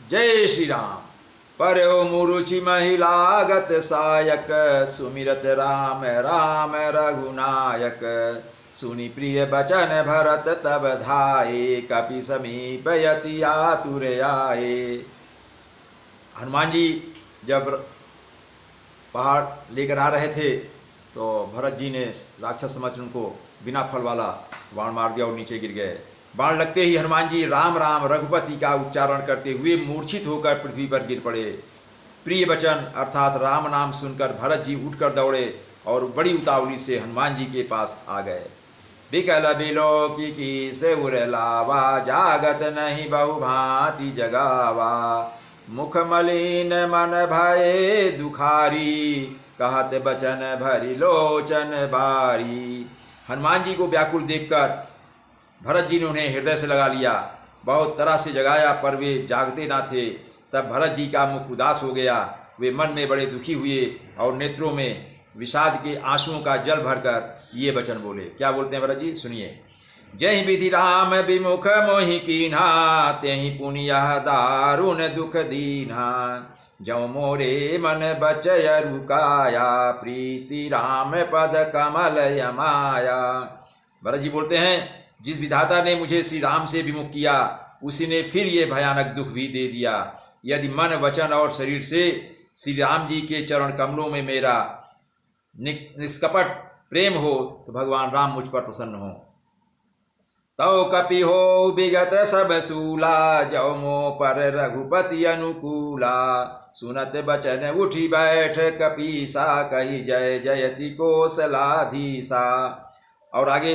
जय श्री राम। पर्यो मुरुचि महिलागत सायक, सुमिरत राम राम रघुनायक। सुनि प्रिय बचन भरत तब धाये, कपि समीप यति आतुर आए। हनुमान जी जब पहाड़ लेकर आ रहे थे तो भरत जी ने राक्षस समझ उनको बिना फल वाला बाण मार दिया और नीचे गिर गए। बाण लगते ही हनुमान जी राम राम रघुपति का उच्चारण करते हुए मूर्छित होकर पृथ्वी पर गिर पड़े। प्रिय वचन अर्थात राम नाम सुनकर भरत जी उठकर दौड़े और बड़ी उतावली से हनुमान जी के पास आ गए। बिकल बिलोकी की से उर लावा, जागत नहीं बहु भांति जगावा। मुख मलिन मन भये दुखारी, कहत बचन भरी लोचन बारी। हनुमान जी को व्याकुल देखकर भरत जी ने उन्हें हृदय से लगा लिया, बहुत तरह से जगाया पर वे जागते ना थे। तब भरत जी का मुख उदास हो गया, वे मन में बड़े दुखी हुए और नेत्रों में विषाद के आंसुओं का जल भरकर ये वचन बोले। क्या बोलते हैं भरत जी, सुनिए। जय विधि राम विमुख मोहि कीन्हा, तेहि पुनि यह दारुण दुख दीन्हा। जौ मोरे मन बचय रुकाया, प्रीति राम पद कमल यमाया। भरत जी बोलते हैं, जिस विधाता ने मुझे श्री राम से विमुख किया उसी ने फिर ये भयानक दुख भी दे दिया। यदि मन वचन और शरीर से श्री राम जी के चरण कमलों में मेरा निष्कपट प्रेम हो तो भगवान राम मुझ पर प्रसन्न हो। तौ कपि हो विगत सब सूला, जौ मो पर रघुपति अनुकूला। सुनत बचन उठी बैठ कपीसा, कही जय जयति कौशलाधीसा। और आगे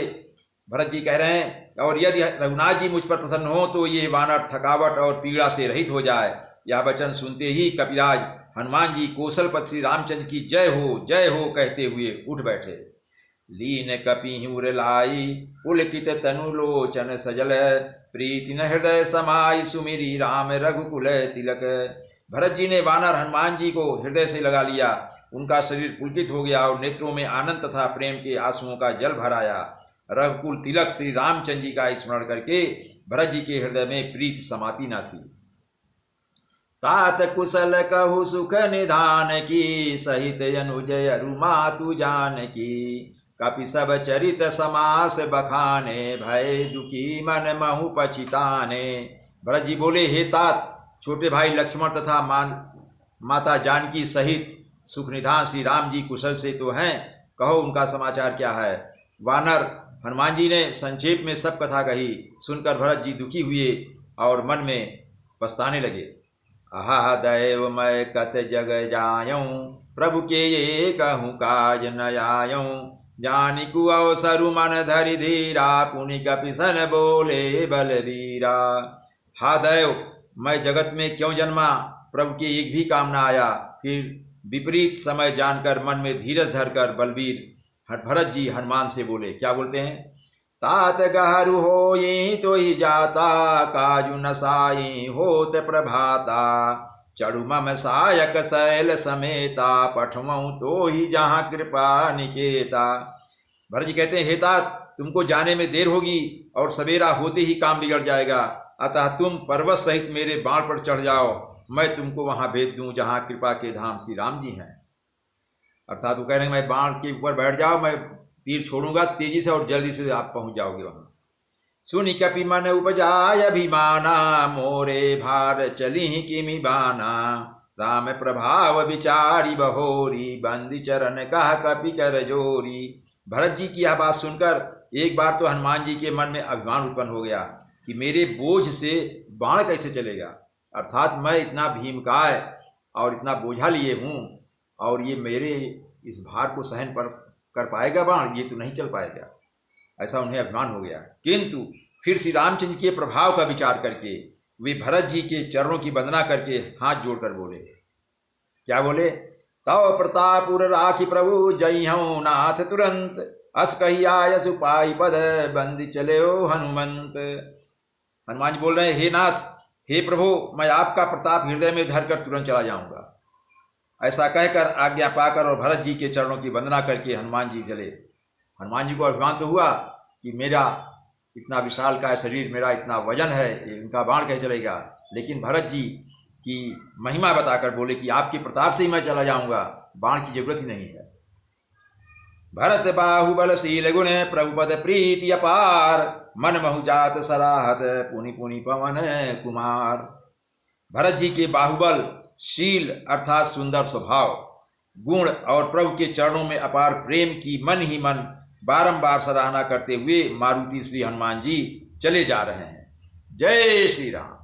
भरत जी कह रहे हैं, और यदि रघुनाथ जी मुझ पर प्रसन्न हो तो ये वानर थकावट और पीड़ा से रहित हो जाए। यह वचन सुनते ही कपिराज हनुमान जी कौशलपति श्री रामचंद्र की जय हो कहते हुए उठ बैठे। लीन कपि उर लाई, पुलकित तनु लोचन सजल। प्रीति न हृदय समाई, सुमिरी राम रघुकुल तिलक। भरत जी ने वानर हनुमान जी को हृदय से लगा लिया, उनका शरीर पुलकित हो गया और नेत्रों में आनंद तथा प्रेम के आंसुओं का जल भर आया। रघुकुल तिलक श्री रामचंद्र जी का स्मरण करके भरत जी के हृदय में प्रीति समाती न थी। तात कुशल कहु सुख निधान की, सहित अनुज अरु मातु जानकी। कपि सब चरित समास बखाने, भय दुखी मन महु पछिताने। भरत जी बोले, हे तात, छोटे भाई लक्ष्मण तथा माता जानकी सहित सुख निधान श्री राम जी कुशल से तो हैं, कहो उनका समाचार क्या है। वानर हनुमान जी ने संक्षेप में सब कथा कही। सुनकर भरत जी दुखी हुए और मन में पछताने लगे। आहा दैव मैं कत जग जायूं, प्रभु के ये कहूँ काज न आयूं। जानिकु अवसरु मन धरि धीरा, पुनि कपिसन बोले बलवीरा। हा दैव, मैं जगत में क्यों जन्मा, प्रभु के एक भी काम न आया। फिर विपरीत समय जानकर मन में धीरज धरकर बलवीर भरत जी हनुमान से बोले। क्या बोलते हैं। तात गहरु होई तो ही जाता, काजु न साई होत प्रभाता। चढ़ु मम सायक शैल समेता, पठमऊ तो ही जहाँ कृपा निकेता। भरत जी कहते हैं, हे तात, तुमको जाने में देर होगी और सवेरा होते ही काम बिगड़ जाएगा, अतः तुम पर्वत सहित मेरे बाण पर चढ़ जाओ, मैं तुमको वहाँ भेज दूँ जहाँ कृपा के धाम श्री राम जी हैं। अर्थात वो कह रहे हैं, मैं बाण के ऊपर बैठ जाओ, मैं तीर छोड़ूंगा तेजी से और जल्दी से आप पहुंच जाओगे वहां। सुनि कपि मन उपजाय अभिमाना, मोरे भार चली किमि बाना। राम प्रभाव विचारी बहोरी, बंदी चरण कह कपि कर जोरी। भरत जी की यह बात सुनकर एक बार तो हनुमान जी के मन में अभिमान उत्पन्न हो गया कि मेरे बोझ से बाण कैसे चलेगा। अर्थात मैं इतना भीमकाय और इतना बोझा लिए हूँ और ये मेरे इस भार को सहन कर पाएगा बाण, ये तो नहीं चल पाएगा। ऐसा उन्हें अभिमान हो गया। किंतु फिर श्री रामचंद्र के प्रभाव का विचार करके वे भरत जी के चरणों की वंदना करके हाथ जोड़कर बोले। क्या बोले। तव प्रतापुर राखी प्रभु, जइहऊँ नाथ तुरंत। अस कही आय सुपाई पद, बंदी चले हनुमंत। हनुमान जी बोल रहे हैं, हे नाथ, हे प्रभु, मैं आपका प्रताप हृदय में धरकर तुरंत चला जाऊंगा। ऐसा कहकर आज्ञा पाकर और भरत जी के चरणों की वंदना करके हनुमान जी चले। हनुमान जी को अभिमान तो हुआ कि मेरा इतना विशाल का शरीर, मेरा इतना वजन है, इनका बाण कैसे चलेगा। लेकिन भरत जी की महिमा बताकर बोले कि आपके प्रताप से ही मैं चला जाऊंगा, बाण की जरूरत ही नहीं है। भरत बाहुबलशील गुण प्रभुपद प्रीति अपार, मन महु जात सराहत पुनि पुनि पवन कुमार। भरत जी के बाहुबल, शील अर्थात सुंदर स्वभाव, गुण और प्रभु के चरणों में अपार प्रेम की मन ही मन बारंबार सराहना करते हुए मारुति श्री हनुमान जी चले जा रहे हैं। जय श्री राम।